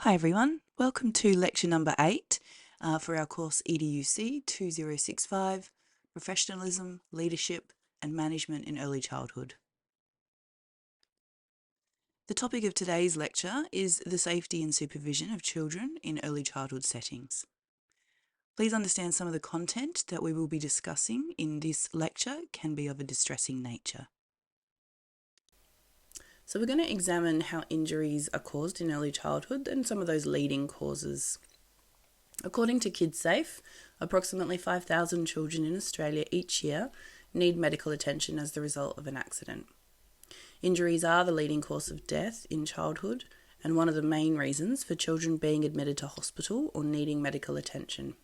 Hi everyone, welcome to lecture number 8 for our course EDUC2065, Professionalism, Leadership and Management in Early Childhood. The topic of today's lecture is the safety and supervision of children in early childhood settings. Please understand some of the content that we will be discussing in this lecture can be of a distressing nature. So we're going to examine how injuries are caused in early childhood and some of those leading causes. According to KidSafe, approximately 5,000 children in Australia each year need medical attention as the result of an accident. Injuries are the leading cause of death in childhood and one of the main reasons for children being admitted to hospital or needing medical attention.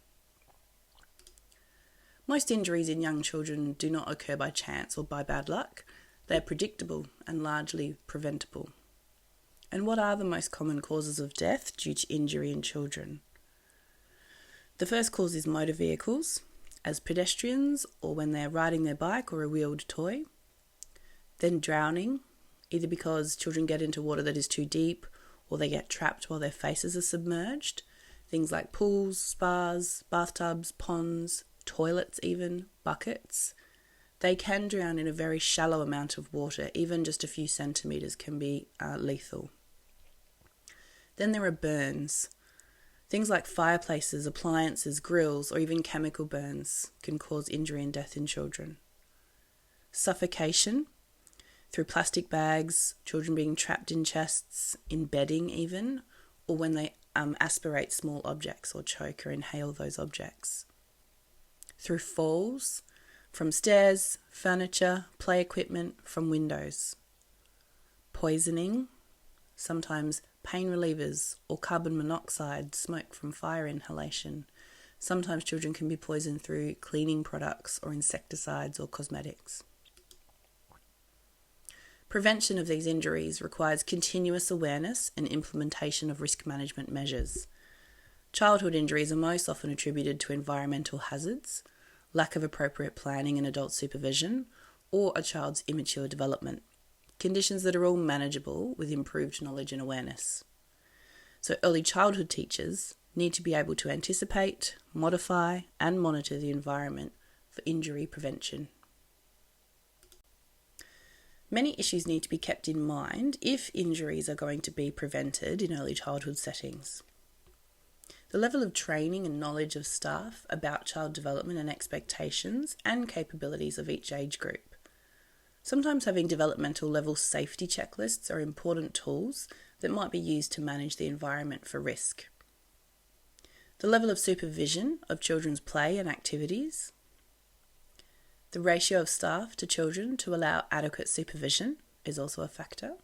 Most injuries in young children do not occur by chance or by bad luck. They are predictable and largely preventable. And what are the most common causes of death due to injury in children? The first cause is motor vehicles, as pedestrians or when they are riding their bike or a wheeled toy. Then drowning, either because children get into water that is too deep or they get trapped while their faces are submerged. Things like pools, spas, bathtubs, ponds, toilets even, buckets. They can drown in a very shallow amount of water, even just a few centimetres can be lethal. Then there are burns. Things like fireplaces, appliances, grills, or even chemical burns can cause injury and death in children. Suffocation, through plastic bags, children being trapped in chests, in bedding even, or when they aspirate small objects or choke or inhale those objects. Through falls, from stairs, furniture, play equipment, from windows. Poisoning, sometimes pain relievers or carbon monoxide, smoke from fire inhalation. Sometimes children can be poisoned through cleaning products or insecticides or cosmetics. Prevention of these injuries requires continuous awareness and implementation of risk management measures. Childhood injuries are most often attributed to environmental hazards, lack of appropriate planning and adult supervision, or a child's immature development. Conditions that are all manageable with improved knowledge and awareness. So early childhood teachers need to be able to anticipate, modify, and monitor the environment for injury prevention. Many issues need to be kept in mind if injuries are going to be prevented in early childhood settings. The level of training and knowledge of staff about child development and expectations and capabilities of each age group. Sometimes having developmental level safety checklists are important tools that might be used to manage the environment for risk. The level of supervision of children's play and activities. The ratio of staff to children to allow adequate supervision is also a factor.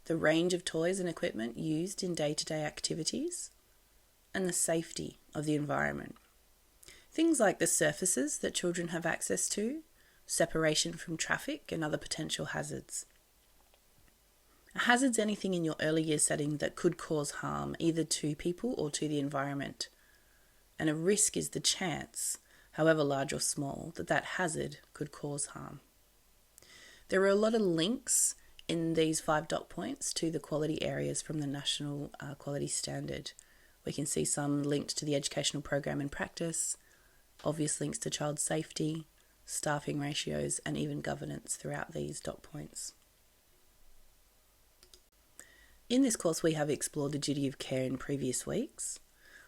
The range of toys and equipment used in day-to-day activities. And the safety of the environment. Things like the surfaces that children have access to, separation from traffic and other potential hazards. A hazard's anything in your early years setting that could cause harm either to people or to the environment. And a risk is the chance, however large or small, that that hazard could cause harm. There are a lot of links in these 5 dot points to the quality areas from the National Quality Standard. We can see some linked to the educational program and practice, obvious links to child safety, staffing ratios, and even governance throughout these dot points. In this course, we have explored the duty of care in previous weeks.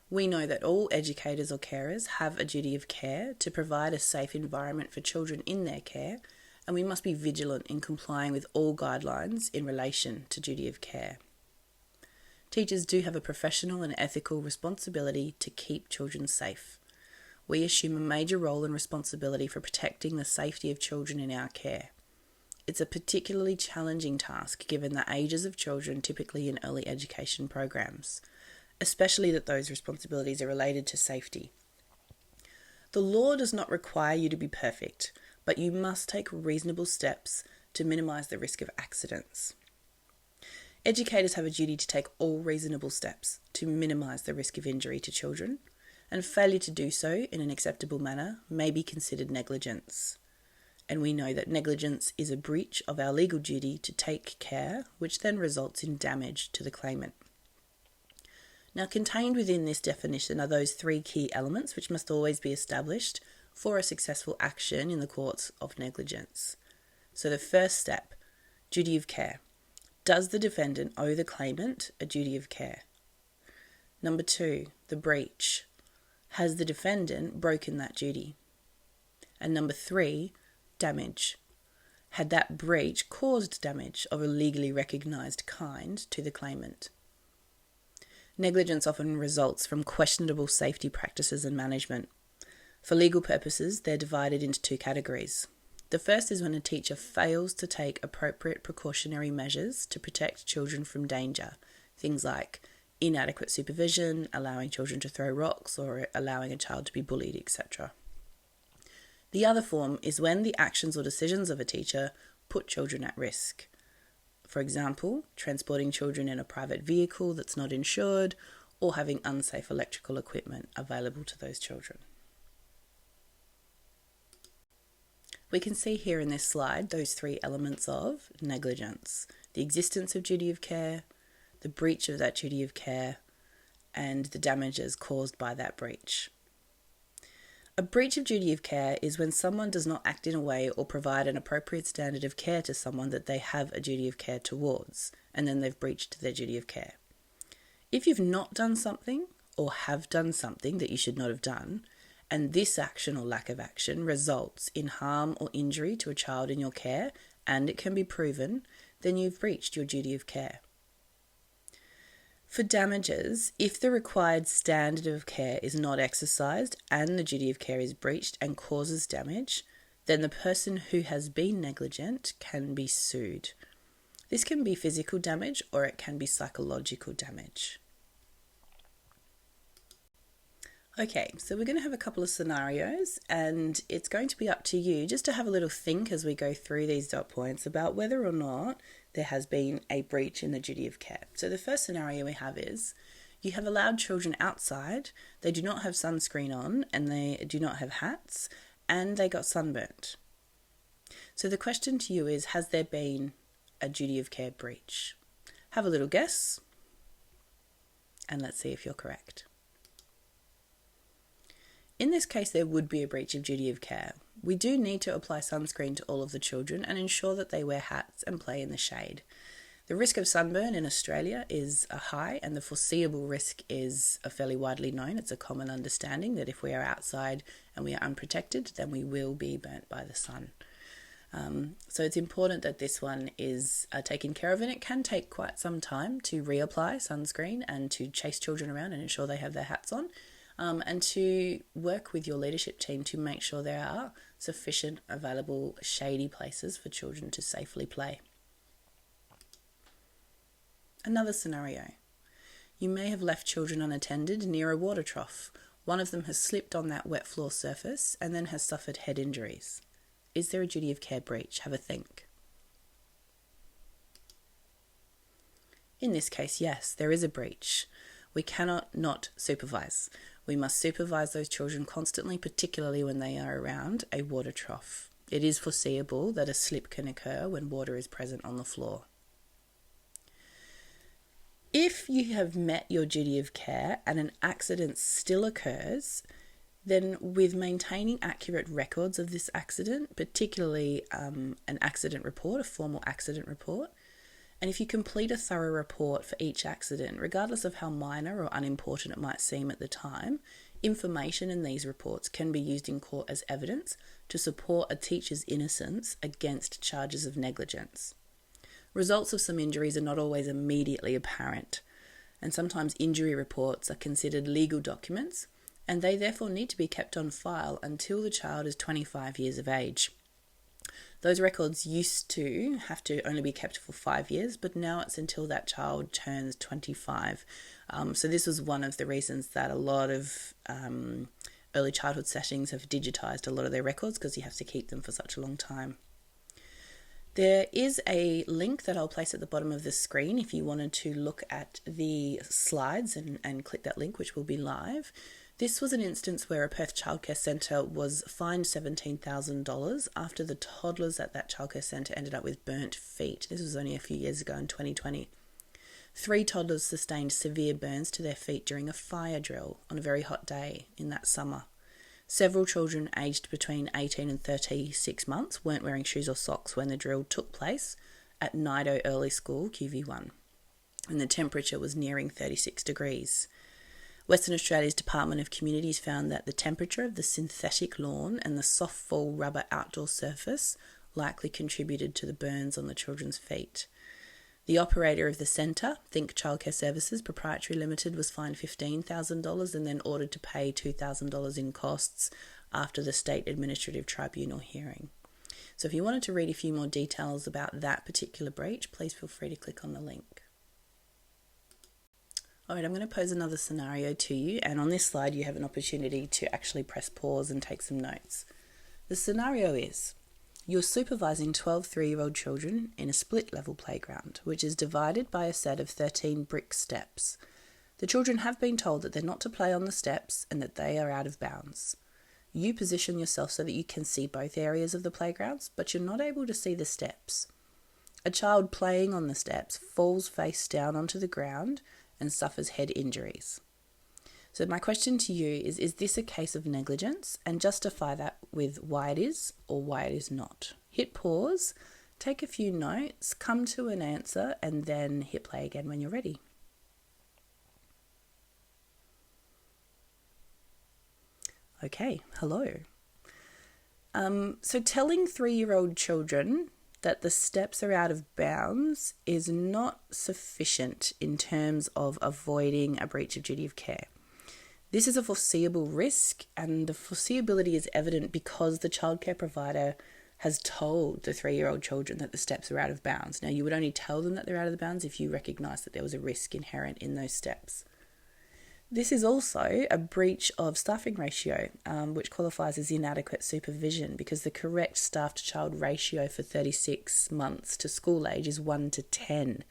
We know that all educators or carers have a duty of care to provide a safe environment for children in their care, and we must be vigilant in complying with all guidelines in relation to duty of care. Teachers do have a professional and ethical responsibility to keep children safe. We assume a major role and responsibility for protecting the safety of children in our care. It's a particularly challenging task given the ages of children typically in early education programs, especially that those responsibilities are related to safety. The law does not require you to be perfect, but you must take reasonable steps to minimise the risk of accidents. Educators have a duty to take all reasonable steps to minimise the risk of injury to children, and failure to do so in an acceptable manner may be considered negligence. And we know that negligence is a breach of our legal duty to take care, which then results in damage to the claimant. Now, contained within this definition are those three key elements which must always be established for a successful action in the courts of negligence. So the first step, duty of care. Does the defendant owe the claimant a duty of care? Number 2, the breach. Has the defendant broken that duty? And number 3, damage. Had that breach caused damage of a legally recognised kind to the claimant? Negligence often results from questionable safety practices and management. For legal purposes, they're divided into two categories. The first is when a teacher fails to take appropriate precautionary measures to protect children from danger. Things like inadequate supervision, allowing children to throw rocks, or allowing a child to be bullied, etc. The other form is when the actions or decisions of a teacher put children at risk. For example, transporting children in a private vehicle that's not insured, or having unsafe electrical equipment available to those children. We can see here in this slide those three elements of negligence: the existence of duty of care, the breach of that duty of care, and the damages caused by that breach. A breach of duty of care is when someone does not act in a way or provide an appropriate standard of care to someone that they have a duty of care towards, and then they've breached their duty of care. If you've not done something or have done something that you should not have done, and this action or lack of action results in harm or injury to a child in your care, and it can be proven, then you've breached your duty of care. For damages, if the required standard of care is not exercised and the duty of care is breached and causes damage, then the person who has been negligent can be sued. This can be physical damage or it can be psychological damage. Okay, so we're going to have a couple of scenarios, and it's going to be up to you just to have a little think as we go through these dot points about whether or not there has been a breach in the duty of care. So the first scenario we have is you have allowed children outside, they do not have sunscreen on, and they do not have hats, and they got sunburnt. So the question to you is, has there been a duty of care breach? Have a little guess, and let's see if you're correct. In this case, there would be a breach of duty of care. We do need to apply sunscreen to all of the children and ensure that they wear hats and play in the shade. The risk of sunburn in Australia is high, and the foreseeable risk is fairly widely known. It's a common understanding that if we are outside and we are unprotected, then we will be burnt by the sun. So it's important that this one is taken care of, and it can take quite some time to reapply sunscreen and to chase children around and ensure they have their hats on. And to work with your leadership team to make sure there are sufficient available shady places for children to safely play. Another scenario. You may have left children unattended near a water trough. One of them has slipped on that wet floor surface and then has suffered head injuries. Is there a duty of care breach? Have a think. In this case, yes, there is a breach. We cannot not supervise. We must supervise those children constantly, particularly when they are around a water trough. It is foreseeable that a slip can occur when water is present on the floor. If you have met your duty of care and an accident still occurs, then with maintaining accurate records of this accident, particularly an accident report, a formal accident report, and if you complete a thorough report for each accident, regardless of how minor or unimportant it might seem at the time, information in these reports can be used in court as evidence to support a teacher's innocence against charges of negligence. Results of some injuries are not always immediately apparent, and sometimes injury reports are considered legal documents, and they therefore need to be kept on file until the child is 25 years of age. Those records used to have to only be kept for 5 years, but now it's until that child turns 25. So this was one of the reasons that a lot of early childhood settings have digitised a lot of their records, because you have to keep them for such a long time. There is a link that I'll place at the bottom of the screen if you wanted to look at the slides and click that link, which will be live. This was an instance where a Perth childcare centre was fined $17,000 after the toddlers at that childcare centre ended up with burnt feet. This was only a few years ago in 2020. 3 toddlers sustained severe burns to their feet during a fire drill on a very hot day in that summer. Several children aged between 18 and 36 months weren't wearing shoes or socks when the drill took place at Nido Early School, QV1, and the temperature was nearing 36 degrees. Western Australia's Department of Communities found that the temperature of the synthetic lawn and the soft fall rubber outdoor surface likely contributed to the burns on the children's feet. The operator of the centre, Think Childcare Services Proprietary Limited, was fined $15,000 and then ordered to pay $2,000 in costs after the State Administrative Tribunal hearing. So if you wanted to read a few more details about that particular breach, please feel free to click on the link. All right, I'm going to pose another scenario to you, and on this slide you have an opportunity to actually press pause and take some notes. The scenario is, you're supervising 12 3-year-old children in a split-level playground, which is divided by a set of 13 brick steps. The children have been told that they're not to play on the steps and that they are out of bounds. You position yourself so that you can see both areas of the playgrounds, but you're not able to see the steps. A child playing on the steps falls face down onto the ground and suffers head injuries. So my question to you is this a case of negligence? And justify that with why it is or why it is not. Hit pause, take a few notes, come to an answer, and then hit play again when you're ready. Okay, hello. So telling 3-year-old children that the steps are out of bounds is not sufficient in terms of avoiding a breach of duty of care. This is a foreseeable risk, and the foreseeability is evident because the childcare provider has told the 3-year-old children that the steps are out of bounds. Now, you would only tell them that they're out of bounds if you recognise that there was a risk inherent in those steps. This is also a breach of staffing ratio, which qualifies as inadequate supervision, because the correct staff-to-child ratio for 36 months to school age is 1 to 10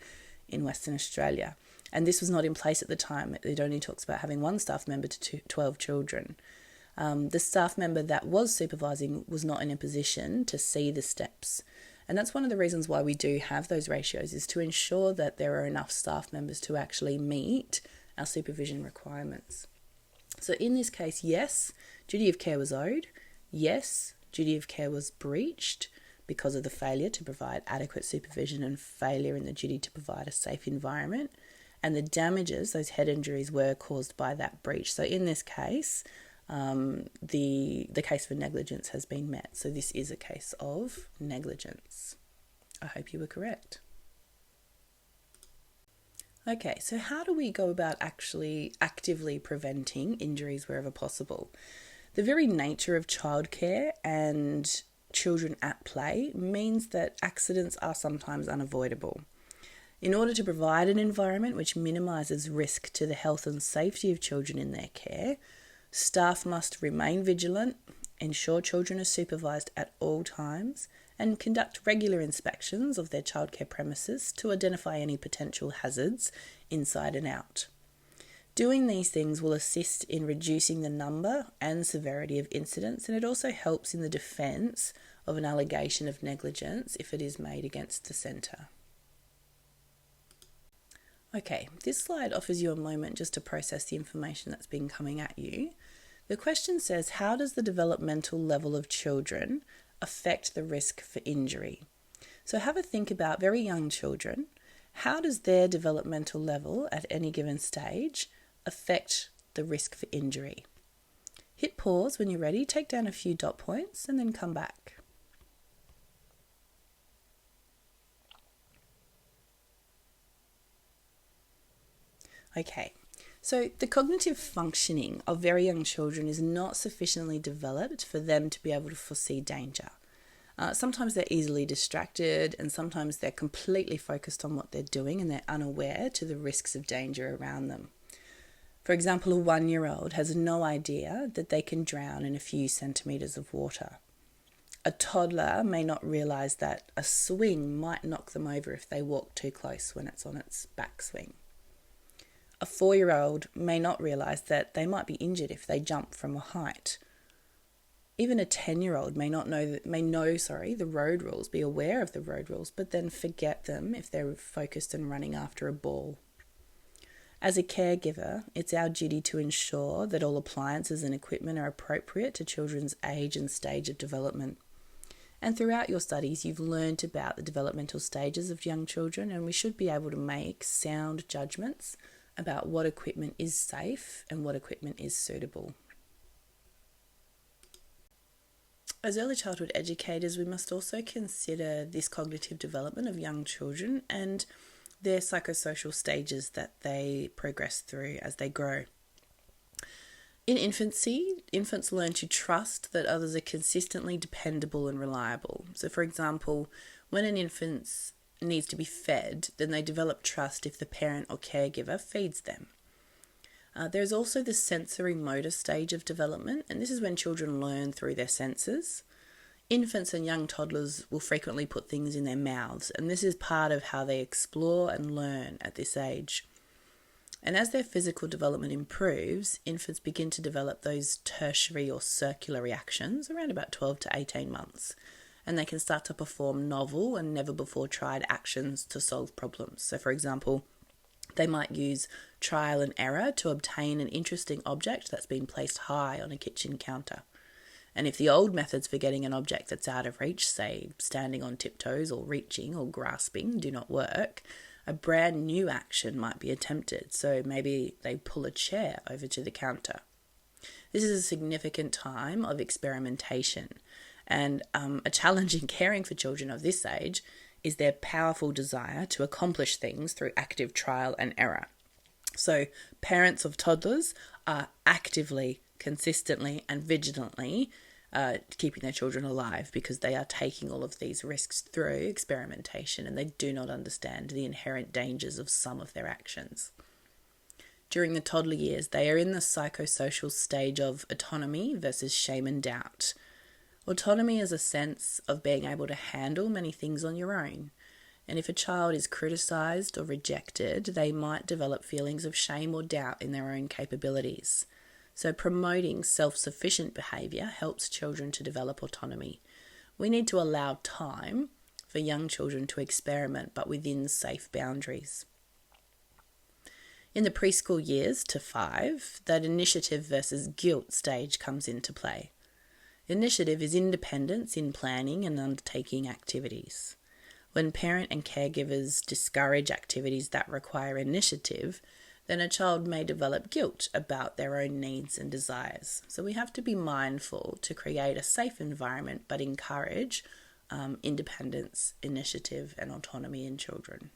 in Western Australia. And this was not in place at the time. It only talks about having 1 staff member to 12 children. The staff member that was supervising was not in a position to see the steps. And that's one of the reasons why we do have those ratios, is to ensure that there are enough staff members to actually meet our supervision requirements. So in this case, yes, duty of care was owed. Yes, duty of care was breached because of the failure to provide adequate supervision and failure in the duty to provide a safe environment. And the damages, those head injuries, were caused by that breach. So in this case, the case for negligence has been met. So this is a case of negligence. I hope you were correct. Okay, so how do we go about actually actively preventing injuries wherever possible? The very nature of childcare and children at play means that accidents are sometimes unavoidable. In order to provide an environment which minimises risk to the health and safety of children in their care, staff must remain vigilant, ensure children are supervised at all times, and conduct regular inspections of their childcare premises to identify any potential hazards inside and out. Doing these things will assist in reducing the number and severity of incidents, and it also helps in the defence of an allegation of negligence if it is made against the centre. Okay, this slide offers you a moment just to process the information that's been coming at you. The question says, how does the developmental level of children affect the risk for injury? So have a think about very young children. How does their developmental level at any given stage affect the risk for injury? Hit pause when you're ready, take down a few dot points, and then come back. Okay, so the cognitive functioning of very young children is not sufficiently developed for them to be able to foresee danger. Sometimes they're easily distracted, and sometimes they're completely focused on what they're doing and they're unaware to the risks of danger around them. For example, a 1-year-old has no idea that they can drown in a few centimetres of water. A toddler may not realise that a swing might knock them over if they walk too close when it's on its backswing. A 4-year-old may not realise that they might be injured if they jump from a height. Even a 10-year-old may know the road rules, be aware of the road rules, but then forget them if they're focused and running after a ball. As a caregiver, it's our duty to ensure that all appliances and equipment are appropriate to children's age and stage of development. And throughout your studies, you've learned about the developmental stages of young children, and we should be able to make sound judgments about what equipment is safe and what equipment is suitable. As early childhood educators, we must also consider this cognitive development of young children and their psychosocial stages that they progress through as they grow. In infancy, infants learn to trust that others are consistently dependable and reliable. So, for example, when an infant needs to be fed, then they develop trust if the parent or caregiver feeds them. There's also the sensory motor stage of development, and this is when children learn through their senses. Infants and young toddlers will frequently put things in their mouths, and this is part of how they explore and learn at this age. And as their physical development improves, infants begin to develop those tertiary or circular reactions around about 12 to 18 months, and they can start to perform novel and never before tried actions to solve problems. So, for example, they might use trial and error to obtain an interesting object that's been placed high on a kitchen counter. And if the old methods for getting an object that's out of reach, say standing on tiptoes or reaching or grasping, do not work, a brand new action might be attempted. So maybe they pull a chair over to the counter. This is a significant time of experimentation, and a challenge in caring for children of this age is their powerful desire to accomplish things through active trial and error. So parents of toddlers are actively, consistently and vigilantly keeping their children alive because they are taking all of these risks through experimentation and they do not understand the inherent dangers of some of their actions. During the toddler years, they are in the psychosocial stage of autonomy versus shame and doubt. Autonomy is a sense of being able to handle many things on your own. And if a child is criticised or rejected, they might develop feelings of shame or doubt in their own capabilities. So promoting self-sufficient behaviour helps children to develop autonomy. We need to allow time for young children to experiment, but within safe boundaries. In the preschool years to 5, that initiative versus guilt stage comes into play. Initiative is independence in planning and undertaking activities. When parent and caregivers discourage activities that require initiative, then a child may develop guilt about their own needs and desires. So we have to be mindful to create a safe environment but encourage independence, initiative and autonomy in children.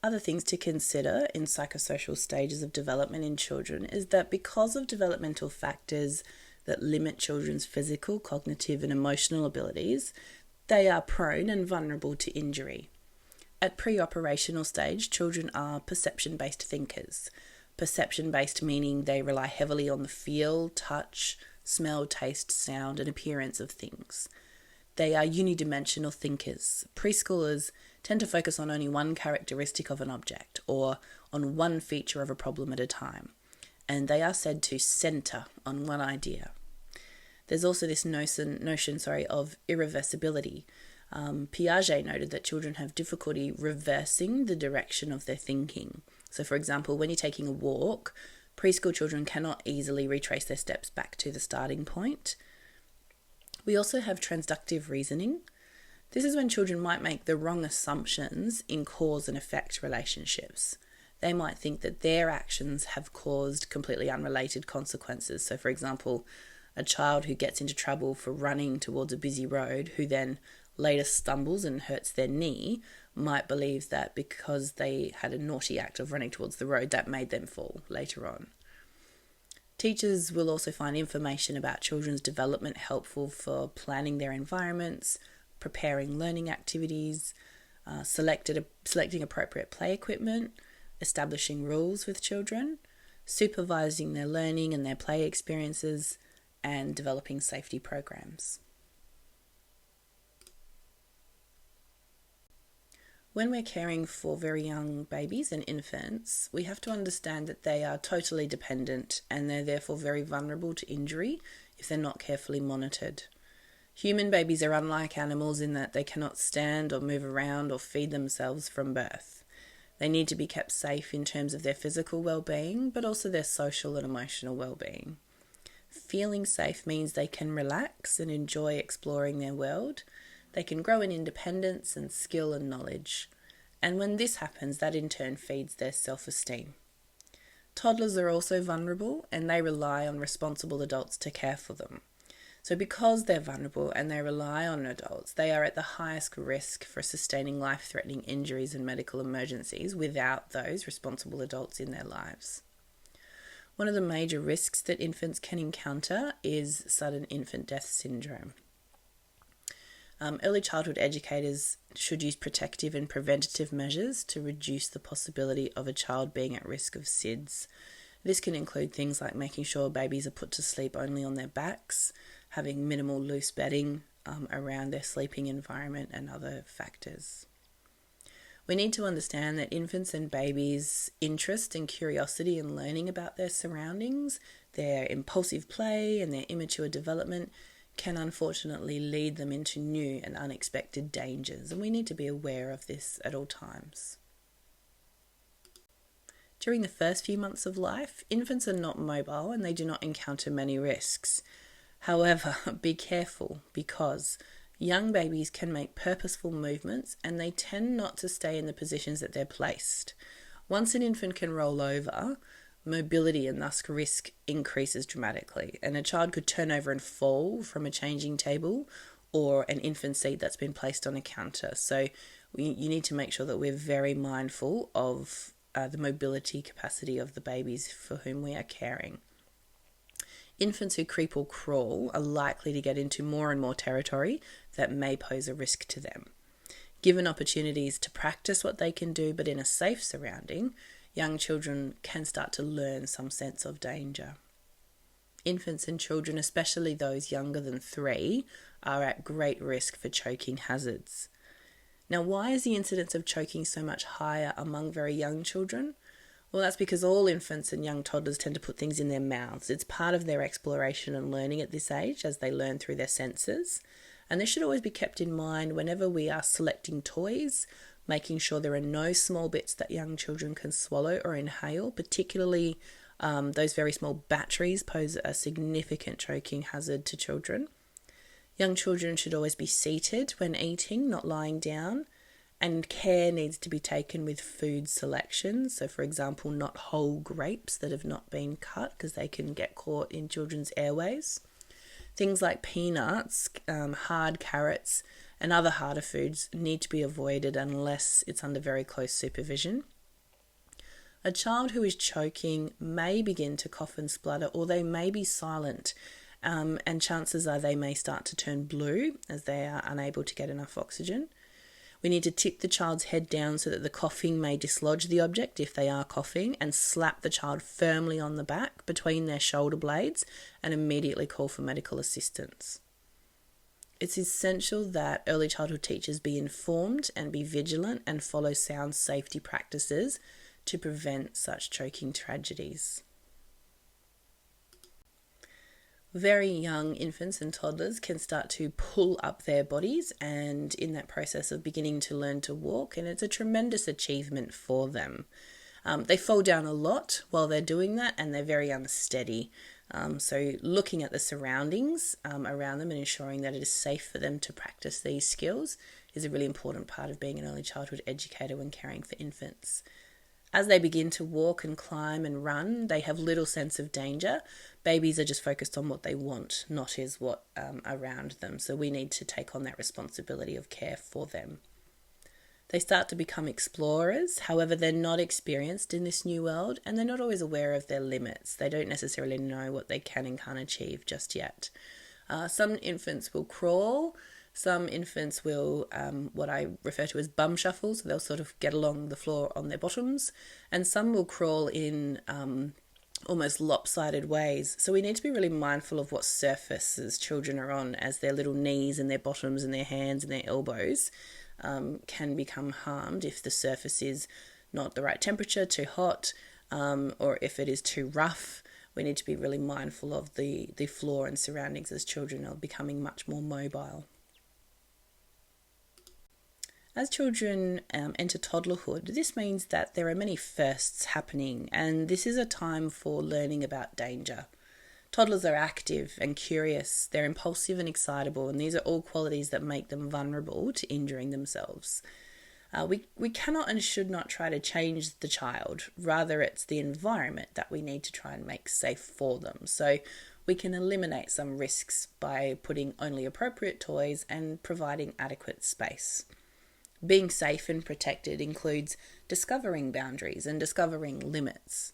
Other things to consider in psychosocial stages of development in children is that because of developmental factors that limit children's physical, cognitive and emotional abilities, they are prone and vulnerable to injury. At pre-operational stage, children are perception-based thinkers. Perception-based meaning they rely heavily on the feel, touch, smell, taste, sound and appearance of things. They are unidimensional thinkers. Preschoolers tend to focus on only one characteristic of an object or on one feature of a problem at a time, and they are said to centre on one idea. There's also this notion of irreversibility. Piaget noted that children have difficulty reversing the direction of their thinking. So, for example, when you're taking a walk, preschool children cannot easily retrace their steps back to the starting point. We also have transductive reasoning. This is when children might make the wrong assumptions in cause and effect relationships. They might think that their actions have caused completely unrelated consequences. So, for example, a child who gets into trouble for running towards a busy road, who then later stumbles and hurts their knee, might believe that because they had a naughty act of running towards the road, that made them fall later on. Teachers will also find information about children's development helpful for planning their environments, preparing learning activities, selecting appropriate play equipment, establishing rules with children, supervising their learning and their play experiences, and developing safety programs. When we're caring for very young babies and infants, we have to understand that they are totally dependent and they're therefore very vulnerable to injury if they're not carefully monitored. Human babies are unlike animals in that they cannot stand or move around or feed themselves from birth. They need to be kept safe in terms of their physical well-being, but also their social and emotional well-being. Feeling safe means they can relax and enjoy exploring their world. They can grow in independence and skill and knowledge. And when this happens, that in turn feeds their self-esteem. Toddlers are also vulnerable and they rely on responsible adults to care for them. So because they're vulnerable and they rely on adults, they are at the highest risk for sustaining life-threatening injuries and medical emergencies without those responsible adults in their lives. One of the major risks that infants can encounter is sudden infant death syndrome. Early childhood educators should use protective and preventative measures to reduce the possibility of a child being at risk of SIDS. This can include things like making sure babies are put to sleep only on their backs, having minimal loose bedding around their sleeping environment, and other factors. We need to understand that infants and babies' interest and curiosity in learning about their surroundings, their impulsive play and their immature development can unfortunately lead them into new and unexpected dangers, and we need to be aware of this at all times. During the first few months of life, infants are not mobile and they do not encounter many risks. However, be careful because young babies can make purposeful movements and they tend not to stay in the positions that they're placed. Once an infant can roll over, mobility and thus risk increases dramatically, and a child could turn over and fall from a changing table or an infant seat that's been placed on a counter. So you need to make sure that we're very mindful of the mobility capacity of the babies for whom we are caring. Infants who creep or crawl are likely to get into more and more territory that may pose a risk to them. Given opportunities to practice what they can do, but in a safe surrounding, young children can start to learn some sense of danger. Infants and children, especially those younger than 3, are at great risk for choking hazards. Now, why is the incidence of choking so much higher among very young children? Well, that's because all infants and young toddlers tend to put things in their mouths. It's part of their exploration and learning at this age as they learn through their senses. And this should always be kept in mind whenever we are selecting toys, making sure there are no small bits that young children can swallow or inhale, particularly those very small batteries pose a significant choking hazard to children. Young children should always be seated when eating, not lying down, and care needs to be taken with food selection. So, for example, not whole grapes that have not been cut because they can get caught in children's airways. Things like peanuts, hard carrots, and other harder foods need to be avoided unless it's under very close supervision. A child who is choking may begin to cough and splutter, or they may be silent, and chances are they may start to turn blue as they are unable to get enough oxygen. We need to tip the child's head down so that the coughing may dislodge the object if they are coughing, and slap the child firmly on the back between their shoulder blades and immediately call for medical assistance. It's essential that early childhood teachers be informed and be vigilant and follow sound safety practices to prevent such choking tragedies. Very young infants and toddlers can start to pull up their bodies and in that process of beginning to learn to walk, and it's a tremendous achievement for them. They fall down a lot while they're doing that and they're very unsteady. So looking at the surroundings around them and ensuring that it is safe for them to practice these skills is a really important part of being an early childhood educator when caring for infants. As they begin to walk and climb and run, they have little sense of danger. Babies are just focused on what they want, not is what around them. So we need to take on that responsibility of care for them. They start to become explorers. However, they're not experienced in this new world and they're not always aware of their limits. They don't necessarily know what they can and can't achieve just yet. Some infants will crawl. Some infants will, what I refer to as bum shuffle, so they'll sort of get along the floor on their bottoms, and some will crawl in almost lopsided ways. So we need to be really mindful of what surfaces children are on, as their little knees and their bottoms and their hands and their elbows can become harmed if the surface is not the right temperature, too hot, or if it is too rough. We need to be really mindful of the floor and surroundings as children are becoming much more mobile. As children enter toddlerhood, this means that there are many firsts happening, and this is a time for learning about danger. Toddlers are active and curious, they're impulsive and excitable, and these are all qualities that make them vulnerable to injuring themselves. We cannot and should not try to change the child. Rather, it's the environment that we need to try and make safe for them. So we can eliminate some risks by putting only appropriate toys and providing adequate space. Being safe and protected includes discovering boundaries and discovering limits.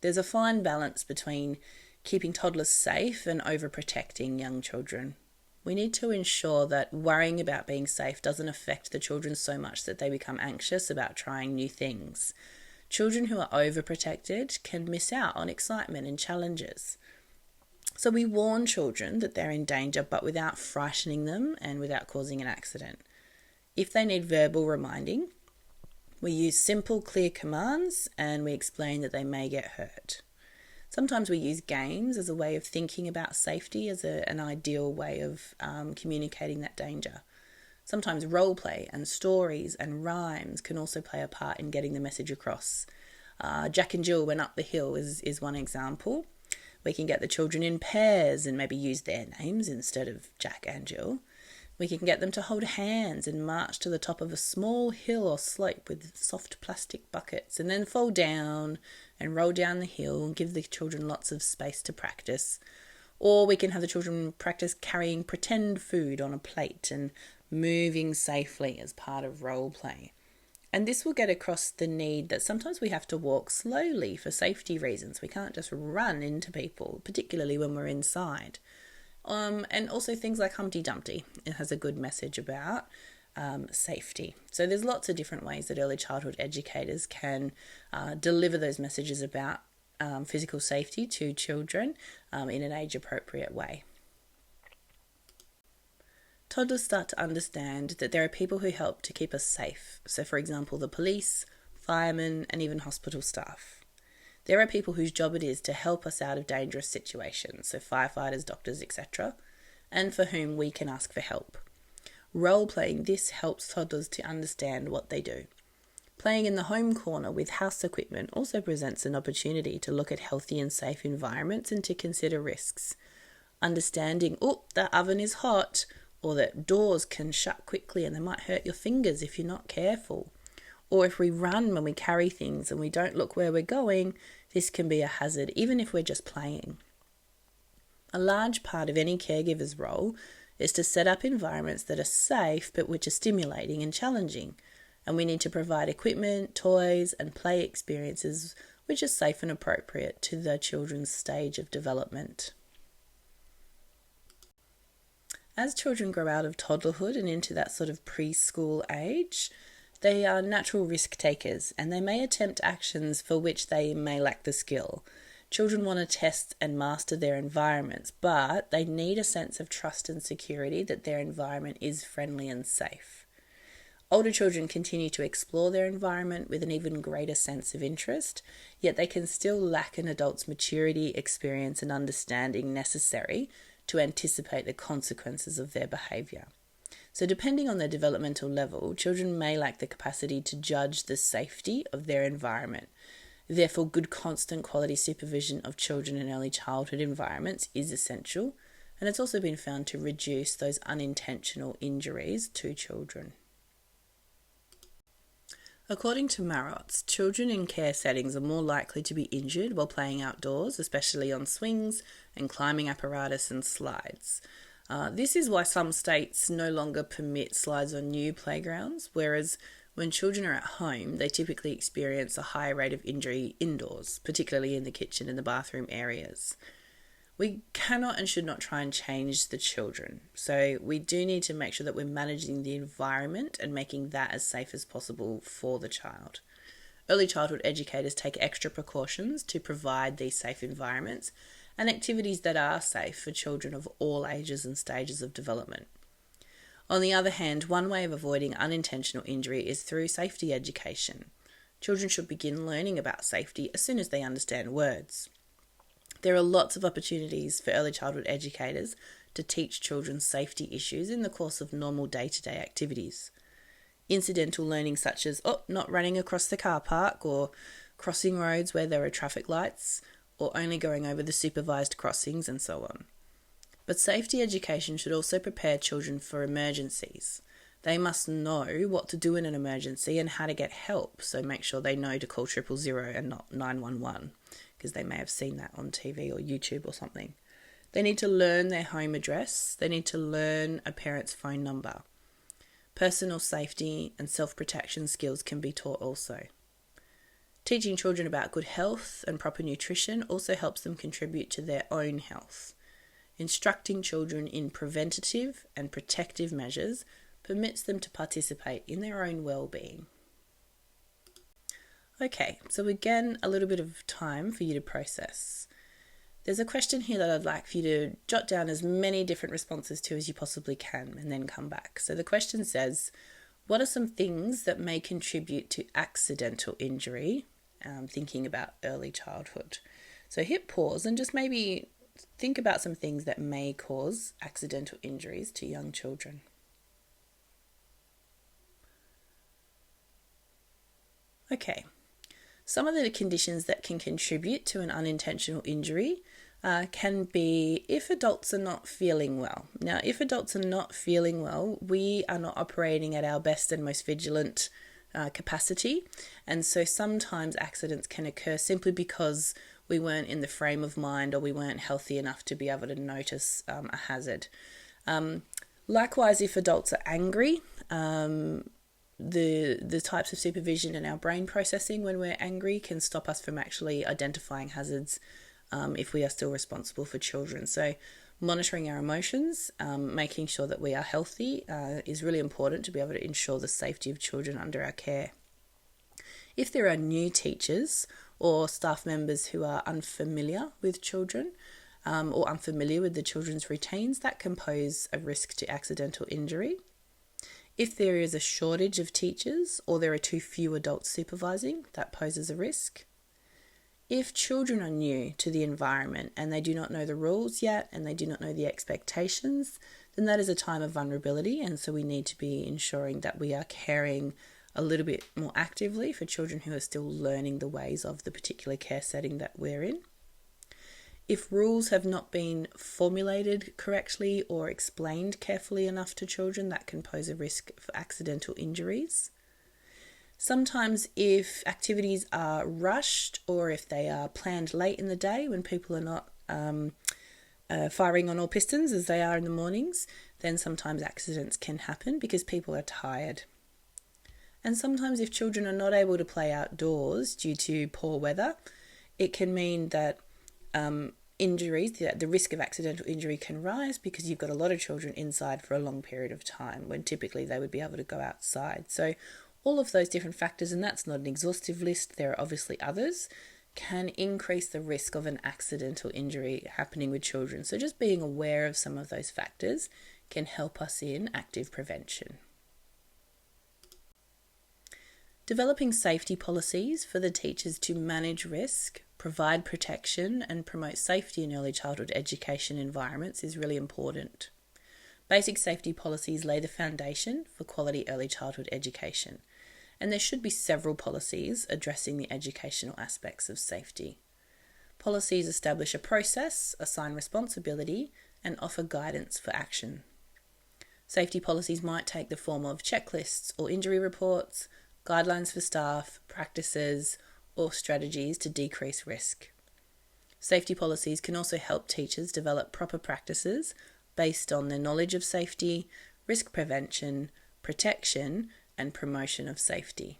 There's a fine balance between keeping toddlers safe and overprotecting young children. We need to ensure that worrying about being safe doesn't affect the children so much that they become anxious about trying new things. Children who are overprotected can miss out on excitement and challenges. So we warn children that they're in danger, but without frightening them and without causing an accident. If they need verbal reminding, we use simple, clear commands and we explain that they may get hurt. Sometimes we use games as a way of thinking about safety as an ideal way of communicating that danger. Sometimes role play and stories and rhymes can also play a part in getting the message across. Jack and Jill went up the hill is one example. We can get the children in pairs and maybe use their names instead of Jack and Jill. We can get them to hold hands and march to the top of a small hill or slope with soft plastic buckets and then fall down and roll down the hill and give the children lots of space to practice. Or we can have the children practice carrying pretend food on a plate and moving safely as part of role play. And this will get across the need that sometimes we have to walk slowly for safety reasons. We can't just run into people, particularly when we're inside. And also things like Humpty Dumpty. It has a good message about safety. So there's lots of different ways that early childhood educators can deliver those messages about physical safety to children in an age-appropriate way. Toddlers start to understand that there are people who help to keep us safe. So for example, the police, firemen, and even hospital staff. There are people whose job it is to help us out of dangerous situations, so firefighters, doctors, etc., and for whom we can ask for help. Role-playing this helps toddlers to understand what they do. Playing in the home corner with house equipment also presents an opportunity to look at healthy and safe environments and to consider risks. Understanding, that oven is hot, or that doors can shut quickly and they might hurt your fingers if you're not careful. Or if we run when we carry things and we don't look where we're going, this can be a hazard, even if we're just playing. A large part of any caregiver's role is to set up environments that are safe but which are stimulating and challenging. And we need to provide equipment, toys, and play experiences which are safe and appropriate to the children's stage of development. As children grow out of toddlerhood and into that sort of preschool age, they are natural risk takers and they may attempt actions for which they may lack the skill. Children want to test and master their environments, but they need a sense of trust and security that their environment is friendly and safe. Older children continue to explore their environment with an even greater sense of interest, yet they can still lack an adult's maturity, experience, and understanding necessary to anticipate the consequences of their behaviour. So depending on their developmental level, children may lack the capacity to judge the safety of their environment. Therefore, good constant quality supervision of children in early childhood environments is essential, and it's also been found to reduce those unintentional injuries to children. According to Marotz, children in care settings are more likely to be injured while playing outdoors, especially on swings and climbing apparatus and slides. This is why some states no longer permit slides on new playgrounds, whereas when children are at home, they typically experience a higher rate of injury indoors, particularly in the kitchen and the bathroom areas. We cannot and should not try and change the children, so we do need to make sure that we're managing the environment and making that as safe as possible for the child. Early childhood educators take extra precautions to provide these safe environments and activities that are safe for children of all ages and stages of development. On the other hand, one way of avoiding unintentional injury is through safety education. Children should begin learning about safety as soon as they understand words. There are lots of opportunities for early childhood educators to teach children safety issues in the course of normal day-to-day activities. Incidental learning such as, not running across the car park, or crossing roads where there are traffic lights, or only going over the supervised crossings, and so on. But safety education should also prepare children for emergencies. They must know what to do in an emergency and how to get help, so make sure they know to call 000 and not 911, because they may have seen that on TV or YouTube or something. They need to learn their home address. They need to learn a parent's phone number. Personal safety and self-protection skills can be taught also. Teaching children about good health and proper nutrition also helps them contribute to their own health. Instructing children in preventative and protective measures permits them to participate in their own well-being. Okay, so again, a little bit of time for you to process. There's a question here that I'd like for you to jot down as many different responses to as you possibly can and then come back. So the question says, what are some things that may contribute to accidental injury? Thinking about early childhood. So hit pause and just maybe think about some things that may cause accidental injuries to young children. Okay, some of the conditions that can contribute to an unintentional injury can be if adults are not feeling well. Now, if adults are not feeling well, we are not operating at our best and most vigilant capacity, and so sometimes accidents can occur simply because we weren't in the frame of mind or we weren't healthy enough to be able to notice a hazard. Likewise, if adults are angry, the types of supervision in our brain processing when we're angry can stop us from actually identifying hazards if we are still responsible for children. So monitoring our emotions, making sure that we are healthy is really important to be able to ensure the safety of children under our care. If there are new teachers or staff members who are unfamiliar with children or unfamiliar with the children's routines, that can pose a risk to accidental injury. If there is a shortage of teachers or there are too few adults supervising, that poses a risk. If children are new to the environment and they do not know the rules yet and they do not know the expectations, then that is a time of vulnerability, and so we need to be ensuring that we are caring a little bit more actively for children who are still learning the ways of the particular care setting that we're in. If rules have not been formulated correctly or explained carefully enough to children, that can pose a risk for accidental injuries. Sometimes if activities are rushed or if they are planned late in the day when people are not firing on all pistons as they are in the mornings, then sometimes accidents can happen because people are tired. And sometimes if children are not able to play outdoors due to poor weather, it can mean that injuries, the risk of accidental injury can rise because you've got a lot of children inside for a long period of time when typically they would be able to go outside. So all of those different factors, and that's not an exhaustive list, there are obviously others, can increase the risk of an accidental injury happening with children. So just being aware of some of those factors can help us in active prevention. Developing safety policies for the teachers to manage risk, provide protection, and promote safety in early childhood education environments is really important. Basic safety policies lay the foundation for quality early childhood education, and there should be several policies addressing the educational aspects of safety. Policies establish a process, assign responsibility, and offer guidance for action. Safety policies might take the form of checklists or injury reports, guidelines for staff, practices, or strategies to decrease risk. Safety policies can also help teachers develop proper practices based on their knowledge of safety, risk prevention, protection, and promotion of safety.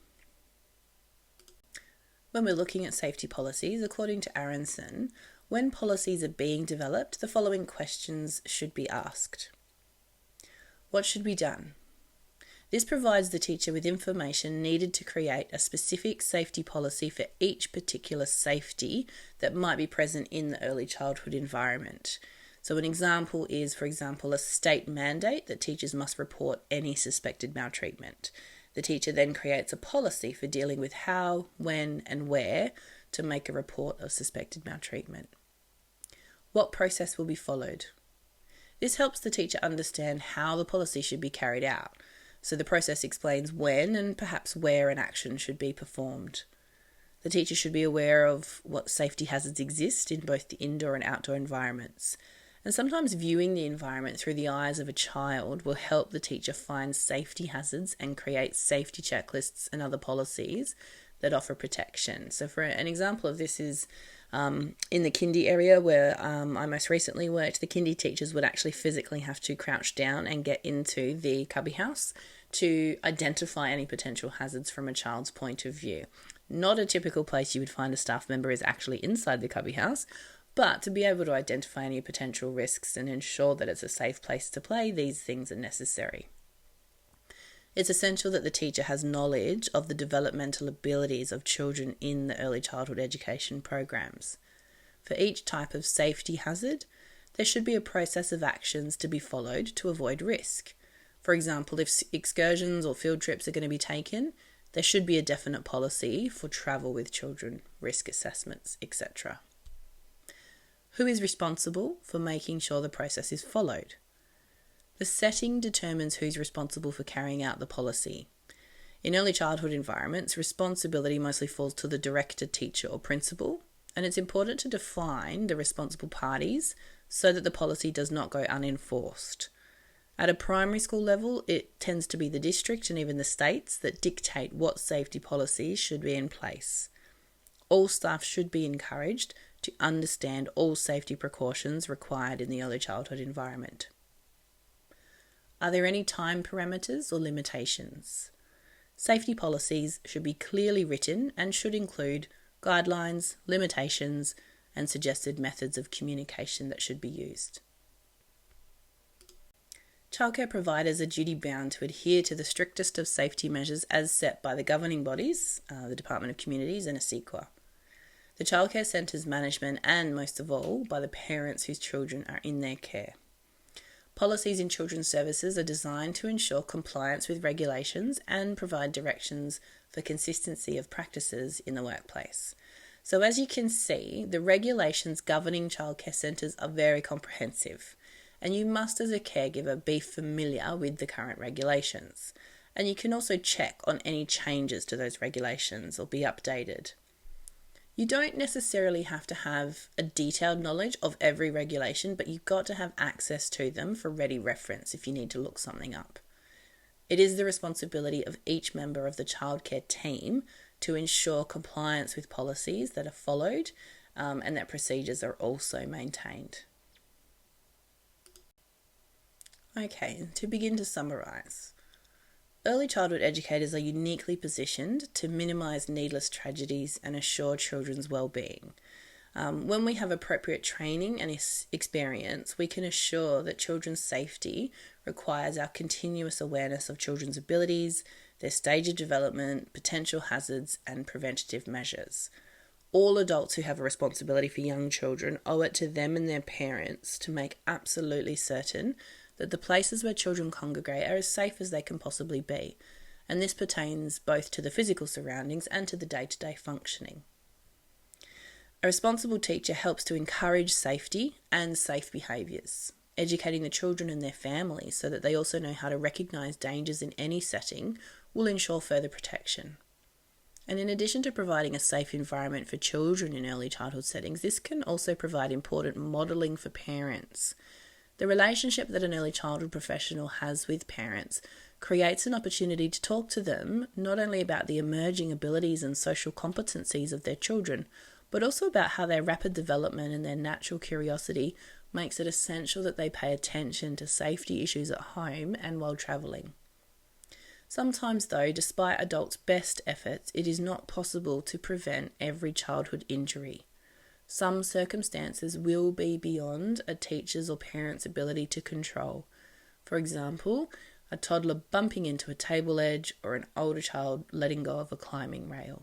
When we're looking at safety policies, according to Aronson, when policies are being developed, the following questions should be asked. What should be done? This provides the teacher with information needed to create a specific safety policy for each particular safety that might be present in the early childhood environment. So an example is, for example, a state mandate that teachers must report any suspected maltreatment. The teacher then creates a policy for dealing with how, when, and where to make a report of suspected maltreatment. What process will be followed? This helps the teacher understand how the policy should be carried out. So the process explains when and perhaps where an action should be performed. The teacher should be aware of what safety hazards exist in both the indoor and outdoor environments. And sometimes viewing the environment through the eyes of a child will help the teacher find safety hazards and create safety checklists and other policies that offer protection. So for an example of this is in the kindy area where I most recently worked, the kindy teachers would actually physically have to crouch down and get into the cubby house to identify any potential hazards from a child's point of view. Not a typical place you would find a staff member is actually inside the cubby house, but to be able to identify any potential risks and ensure that it's a safe place to play, these things are necessary. It's essential that the teacher has knowledge of the developmental abilities of children in the early childhood education programs. For each type of safety hazard, there should be a process of actions to be followed to avoid risk. For example, if excursions or field trips are going to be taken, there should be a definite policy for travel with children, risk assessments, etc. Who is responsible for making sure the process is followed? The setting determines who's responsible for carrying out the policy. In early childhood environments, responsibility mostly falls to the director, teacher or principal, and it's important to define the responsible parties so that the policy does not go unenforced. At a primary school level, it tends to be the district and even the states that dictate what safety policies should be in place. All staff should be encouraged to understand all safety precautions required in the early childhood environment. Are there any time parameters or limitations? Safety policies should be clearly written and should include guidelines, limitations, and suggested methods of communication that should be used. Childcare providers are duty-bound to adhere to the strictest of safety measures as set by the governing bodies, the Department of Communities and ASIQA. The childcare centre's management and, most of all, by the parents whose children are in their care. Policies in children's services are designed to ensure compliance with regulations and provide directions for consistency of practices in the workplace. So as you can see, the regulations governing childcare centres are very comprehensive, and you must as a caregiver be familiar with the current regulations. And you can also check on any changes to those regulations or be updated. You don't necessarily have to have a detailed knowledge of every regulation, but you've got to have access to them for ready reference if you need to look something up. It is the responsibility of each member of the childcare team to ensure compliance with policies that are followed and that procedures are also maintained. Okay, to begin to summarise. Early childhood educators are uniquely positioned to minimise needless tragedies and assure children's well-being. When we have appropriate training and experience, we can assure that children's safety requires our continuous awareness of children's abilities, their stage of development, potential hazards, and preventative measures. All adults who have a responsibility for young children owe it to them and their parents to make absolutely certain that the places where children congregate are as safe as they can possibly be, and this pertains both to the physical surroundings and to the day-to-day functioning. A responsible teacher helps to encourage safety and safe behaviours, educating the children and their families so that they also know how to recognise dangers in any setting will ensure further protection. And in addition to providing a safe environment for children in early childhood settings, this can also provide important modelling for parents. The relationship that an early childhood professional has with parents creates an opportunity to talk to them not only about the emerging abilities and social competencies of their children, but also about how their rapid development and their natural curiosity makes it essential that they pay attention to safety issues at home and while travelling. Sometimes though, despite adults' best efforts, it is not possible to prevent every childhood injury. Some circumstances will be beyond a teacher's or parent's ability to control. For example, a toddler bumping into a table edge or an older child letting go of a climbing rail.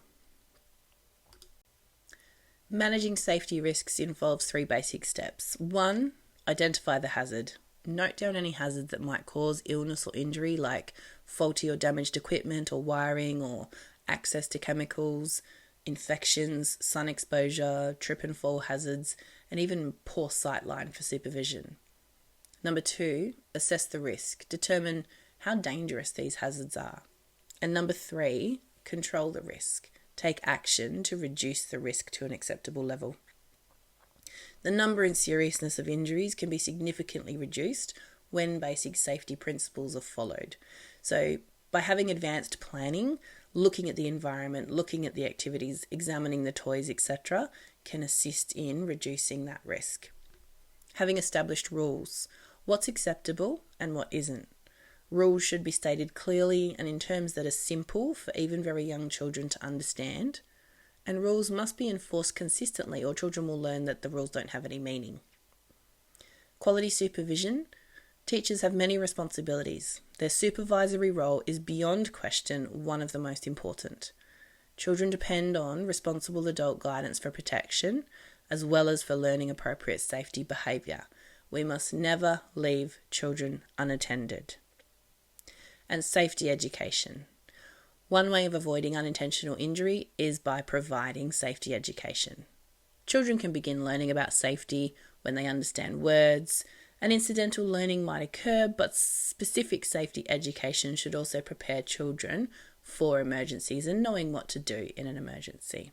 Managing safety risks involves 3 basic steps. 1, identify the hazard. Note down any hazards that might cause illness or injury, like faulty or damaged equipment or wiring or access to chemicals, infections, sun exposure, trip and fall hazards, and even poor sightline for supervision. Number 2, assess the risk. Determine how dangerous these hazards are. And number 3, control the risk. Take action to reduce the risk to an acceptable level. The number and seriousness of injuries can be significantly reduced when basic safety principles are followed. So by having advanced planning, looking at the environment, looking at the activities, examining the toys, etc., can assist in reducing that risk. Having established rules, what's acceptable and what isn't. Rules should be stated clearly and in terms that are simple for even very young children to understand. And rules must be enforced consistently or children will learn that the rules don't have any meaning. Quality supervision. Teachers have many responsibilities. Their supervisory role is beyond question one of the most important. Children depend on responsible adult guidance for protection as well as for learning appropriate safety behaviour. We must never leave children unattended. And safety education. One way of avoiding unintentional injury is by providing safety education. Children can begin learning about safety when they understand words, and incidental learning might occur, but specific safety education should also prepare children for emergencies and knowing what to do in an emergency.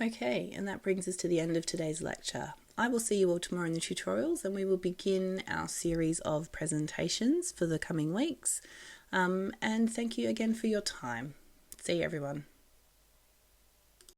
Okay, and that brings us to the end of today's lecture. I will see you all tomorrow in the tutorials and we will begin our series of presentations for the coming weeks. And thank you again for your time. See you, everyone.